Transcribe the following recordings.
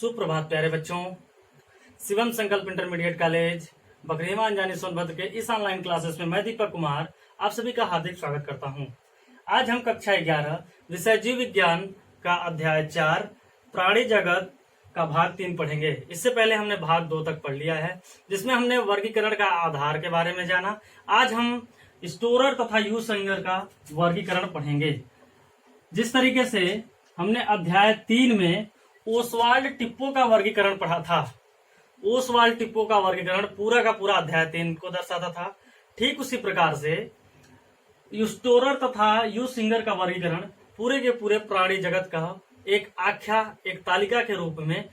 सुप्रभात प्यारे बच्चों। शिवम संकल्प इंटरमीडिएट कॉलेज बकरीमा अंजानी सोनभद्र के इस ऑनलाइन क्लासेस में मैं दीपक कुमार आप सभी का हार्दिक स्वागत करता हूं। आज हम कक्षा 11 विषय जीव विज्ञान का अध्याय 4 प्राणी जगत का भाग 3 पढ़ेंगे। इससे पहले हमने भाग 2 तक पढ़ लिया है, जिसमें हमने वर्गीकरण का आधार के बारे में जाना। आज हम स्टोरर तथा यू सिंगर का वर्गीकरण पढ़ेंगे। जिस तरीके से हमने अध्याय 3 में ओसवाल्ड टिप्पो का वर्गीकरण पढ़ा था, ओसवाल्ड टिप्पो का वर्गीकरण पूरा का पूरा अध्याय 3 को दर्शाता था, ठीक उसी प्रकार से स्टोरर तथा यू सिंगर का वर्गीकरण पूरे के पूरे प्राणी जगत का एक आख्या, एक तालिका के रूप में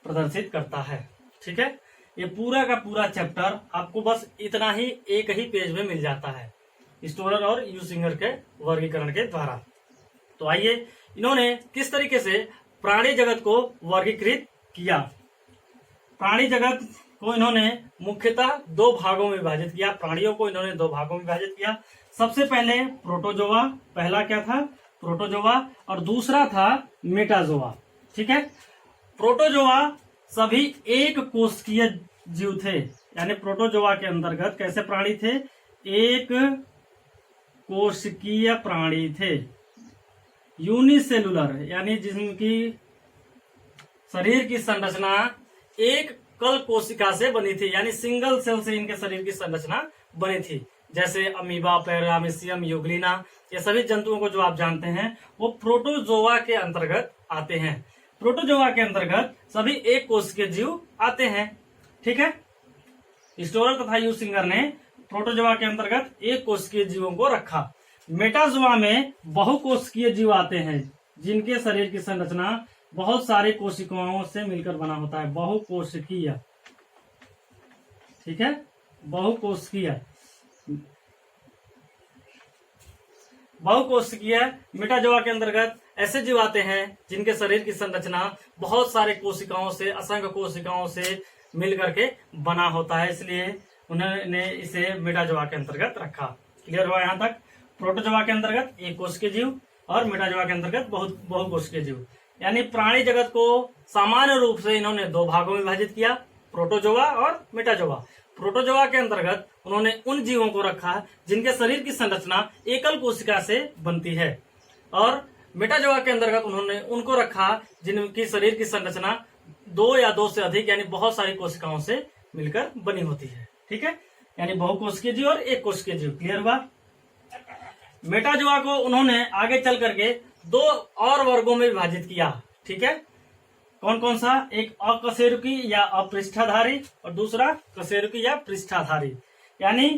प्रदर्शित करता है। ठीक है, ये पूरा का पूरा चैप्टर आपको बस इतना ही एक ही पेज में मिल जाता है स्टोरर और यू सिंगर के वर्गीकरण के द्वारा। तो आइए, इन्होंने किस तरीके से प्राणी जगत को वर्गीकृत किया। प्राणी जगत को इन्होंने मुख्यतः 2 भागों में विभाजित किया। प्राणियों को इन्होंने 2 भागों में विभाजित किया। सबसे पहले प्रोटोजोआ, पहला क्या था प्रोटोजोआ, और दूसरा था मेटाजोआ। ठीक है, प्रोटोजोआ सभी एक कोशिकीय जीव थे, यानी प्रोटोजोआ के अंतर्गत कैसे प्राणी थे, एक कोशिकीय प्राणी थे, यूनिसेलुलर, यानी जिनकी शरीर की संरचना एक कल कोशिका से बनी थी, यानी सिंगल सेल से इनके शरीर की संरचना बनी थी। जैसे अमीबा, पैरामीशियम, यूग्लिना, ये सभी जंतुओं को जो आप जानते हैं वो प्रोटोजोआ के अंतर्गत आते हैं। प्रोटोजोआ के अंतर्गत सभी एक कोशिकीय जीव आते हैं। ठीक है, स्टोरर तथा यू सिंगर ने प्रोटोजोआ के अंतर्गत एक कोशिकीय जीवों को रखा। मेटाजोआ में बहुकोशिकीय जीव आते हैं, जिनके शरीर की संरचना बहुत सारी कोशिकाओं से मिलकर बना होता है, बहुकोशिकीय। ठीक है, बहुकोशिकीय मेटाजोआ के अंतर्गत ऐसे जीव आते हैं जिनके शरीर की संरचना बहुत सारे कोशिकाओं से, असंख्य कोशिकाओं से मिलकर के बना होता है, इसलिए उन्होंने इसे मेटाजोआ के अंतर्गत रखा। क्लियर हुआ यहाँ तक? प्रोटोजोआ के अंतर्गत एक कोशिकीय जीव और मेटाजोआ के अंतर्गत बहुकोशिकीय जीव, यानी प्राणी जगत को सामान्य रूप से इन्होंने 2 भागों में विभाजित किया, प्रोटोजोआ और मेटाजोआ। प्रोटोजोआ के अंतर्गत उन्होंने उन जीवों को रखा जिनके शरीर की संरचना एकल कोशिका से बनती है, और मेटाजोआ के अंतर्गत उन्होंने उनको रखा जिनकी शरीर की संरचना 2 या 2 से अधिक, यानी बहुत सारी कोशिकाओं से मिलकर बनी होती है। ठीक है, यानी बहुकोशिकीय जीव और एक कोशिकीय जीव। क्लियर हुआ? मेटाजोआ को उन्होंने आगे चल करके 2 और वर्गों में विभाजित किया। ठीक है, कौन कौन सा? एक अकशेरुकी या अपृष्ठाधारी और दूसरा कशेरुकी या पृष्ठाधारी। यानी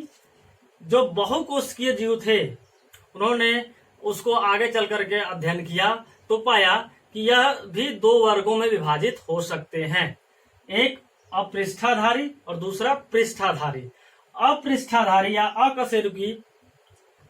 जो बहुकोशिकीय जीव थे उन्होंने उसको आगे चल करके अध्ययन किया तो पाया कि यह भी 2 वर्गों में विभाजित हो सकते हैं, एक अपृष्ठाधारी और दूसरा पृष्ठाधारी। अपृष्ठाधारी या अकशेरुकी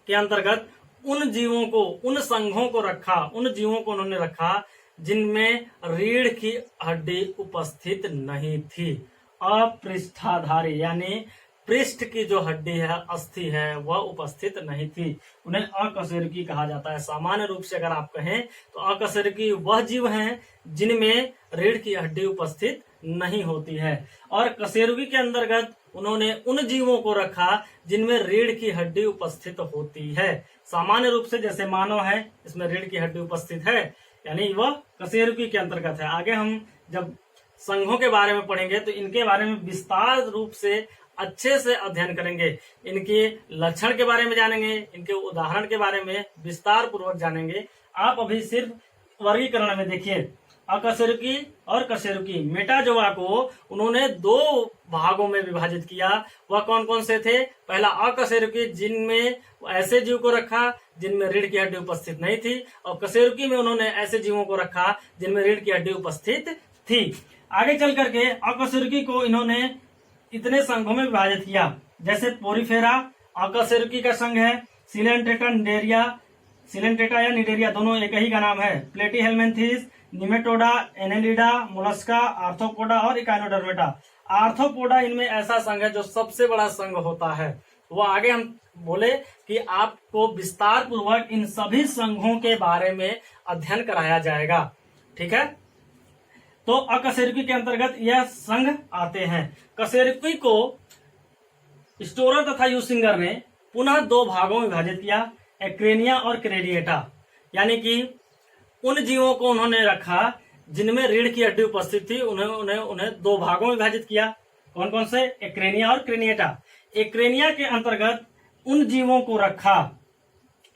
के अंतर्गत उन जीवों को, उन संघों को रखा, उन जीवों को उन्होंने रखा जिनमें रीढ़ की हड्डी उपस्थित नहीं थी। अपृष्ठाधारी यानी पृष्ठ की जो हड्डी है, अस्थि है, वह उपस्थित नहीं थी, उन्हें अकशेरुकी कहा जाता है। सामान्य रूप से अगर आप कहें तो अकशेरुकी वह जीव हैं जिनमें रीढ़ की हड्डी उपस्थित नहीं होती है, और कशेरुकी के अंतर्गत उन्होंने उन जीवों को रखा जिनमें रीढ़ की हड्डी उपस्थित होती है। सामान्य रूप से जैसे मानव है, इसमें रीढ़ की हड्डी उपस्थित है, यानी वह कशेरुकी के अंतर्गत है। आगे हम जब संघों के बारे में पढ़ेंगे तो इनके बारे में विस्तार रूप से अच्छे से अध्ययन करेंगे, इनके लक्षण के बारे में जानेंगे, इनके उदाहरण के बारे में विस्तार पूर्वक जानेंगे। आप अभी सिर्फ वर्गीकरण में देखिए, अकशेरुकी और कशेरुकी। मेटाजोआ को उन्होंने 2 भागों में विभाजित किया। वह कौन कौन से थे? पहला अकशेरुकी, जिनमें ऐसे जीव को रखा जिनमें रीढ़ की हड्डी उपस्थित नहीं थी, और कशेरुकी में उन्होंने ऐसे जीवों को रखा जिनमें रीढ़ की हड्डी उपस्थित थी। आगे चल करके अकशेरुकी को इन्होंने इतने संघों में विभाजित किया, जैसे पोरीफेरा अकशेरुकी का संघ है, सिलेंट्रेटा निडेरिया, सिलेंट्रेटा या निडेरिया दोनों एक ही का नाम है, Platyhelminthes, Nematoda, Annelida, Mollusca, arthropoda और इकाइनोडर्मेटा। आर्थ्रोपोडा इनमें ऐसा संघ है जो सबसे बड़ा संघ होता है। वो आगे हम बोले कि आपको विस्तार पूर्वक इन सभी संघों के बारे में अध्ययन कराया जाएगा। ठीक है, तो अकशेरुकी के अंतर्गत यह संघ आते हैं। कशेरुकी को स्टोरर तथा यूसिंगर ने पुनः दो भागों में विभाजित किया, एक्रेनिया और क्रेनिएटा। यानी कि उन जीवों को उन्होंने रखा जिनमें रीढ़ की हड्डी उपस्थित थी, उन्हें दो भागों में विभाजित किया। कौन कौन से? एक्रेनिया और क्रेनिएटा। एक्रेनिया के अंतर्गत उन जीवों को रखा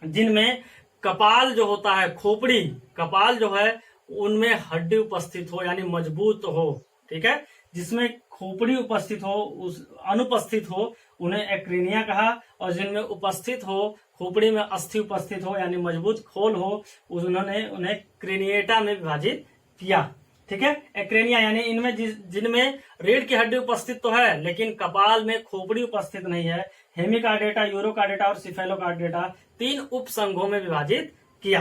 जिनमें कपाल जो होता है, खोपड़ी, कपाल जो है उनमें हड्डी उपस्थित हो, यानी मजबूत हो। ठीक है, जिसमें खोपड़ी उपस्थित हो, उस अनुपस्थित हो, उन्हें एक्रेनिया कहा। और जिनमें उपस्थित हो, खोपड़ी में अस्थि उपस्थित हो, यानी मजबूत खोल हो, उन्होंने उन्हें क्रेनिएटा में विभाजित किया। ठीक है, एक्रेनिया यानी इनमें जिनमें रीढ़ की हड्डी उपस्थित तो है लेकिन कपाल में खोपड़ी उपस्थित नहीं है। हेमिकार्डेटा, यूरोकार्डेटा और सिफेलोकार्डेटा, 3 उपसंघों में विभाजित किया।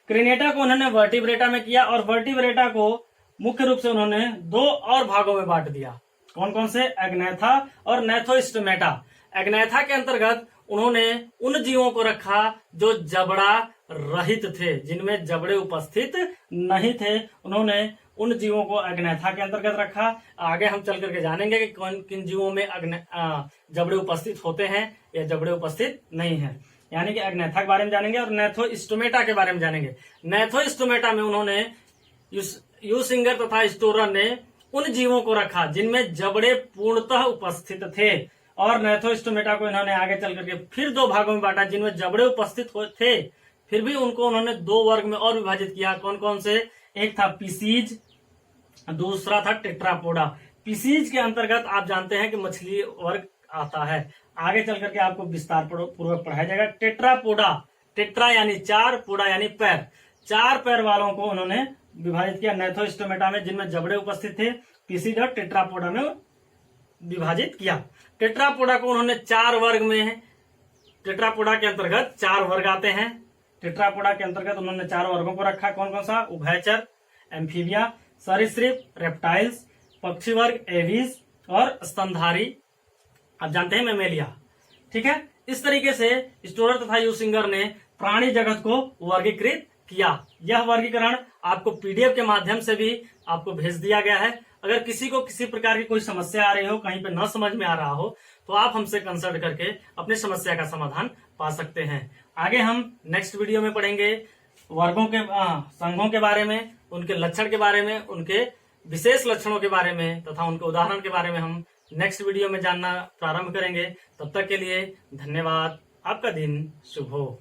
क्रेनिएटा को उन्होंने वर्टिब्रेटा में किया और वर्टिब्रेटा को मुख्य रूप से उन्होंने 2 और भागों में बांट दिया। कौन कौन से? एग्नेथा और नेथोस्टोमेटा। एग्नेथा के अंतर्गत उन्होंने उन जीवों को रखा जो जबड़ा रहित थे, जिनमें जबड़े उपस्थित नहीं थे, उन्होंने उन जीवों को एग्नेथा के अंतर्गत रखा। आगे हम चल करके जानेंगे कि कौन किन जीवों में जबड़े उपस्थित होते हैं या जबड़े उपस्थित नहीं है। यानी कि एग्नेथा के बारे में जानेंगे और नेथोस्टोमेटा के बारे में जानेंगे। नेथोस्टोमेटा में उन्होंने यूसिंगर तथा स्टोरर ने उन जीवों को रखा जिनमें जबड़े पूर्णतः उपस्थित थे। और नेथोस्टोमेटा को इन्होंने आगे चल करके फिर 2 भागों में बांटा जिनमें जबड़े उपस्थित थे, फिर भी उनको उन्होंने 2 वर्ग में और विभाजित किया। कौन कौन से? एक था पीसीज, दूसरा था टेट्रापोडा। पीसीज के अंतर्गत आप जानते हैं कि मछली वर्ग आता है। आगे चल करके आपको विस्तार पूर्वक पढ़ाया जाएगा। टेट्रापोडा, टेट्रा यानी 4, पोडा यानी पैर, 4 पैर वालों को उन्होंने विभाजित किया नेथोस्टोमेटा में जिनमें जबड़े उपस्थित थे। पीसीज और टेट्रापोडा में विभाजित किया। टेट्रापोडा को उन्होंने 4 वर्ग में, टेट्रापोडा के अंतर्गत 4 वर्ग आते हैं। टेट्रापोडा के अंतर्गत उन्होंने 4 वर्गों को रखा। कौन कौन सा? उभयचर, एम्फीबिया, सरीसृप, रेप्टाइल्स, पक्षी वर्ग, एविस और स्तनधारी, आप जानते हैं मेमेलिया। ठीक है, इस तरीके से स्टोरर तथा यूसिंगर ने प्राणी जगत को वर्गीकृत किया। यह वर्गीकरण आपको पीडीएफ के माध्यम से भी आपको भेज दिया गया है। अगर किसी को किसी प्रकार की कोई समस्या आ रही हो, कहीं पे न समझ में आ रहा हो, तो आप हमसे कंसल्ट करके अपनी समस्या का समाधान पा सकते हैं। आगे हम नेक्स्ट वीडियो में पढ़ेंगे वर्गों के संघों के बारे में, उनके लक्षण के बारे में, उनके विशेष लक्षणों के बारे में तथा उनके उदाहरण के बारे में हम नेक्स्ट वीडियो में जानना प्रारंभ करेंगे। तब तक के लिए धन्यवाद। आपका दिन शुभ हो।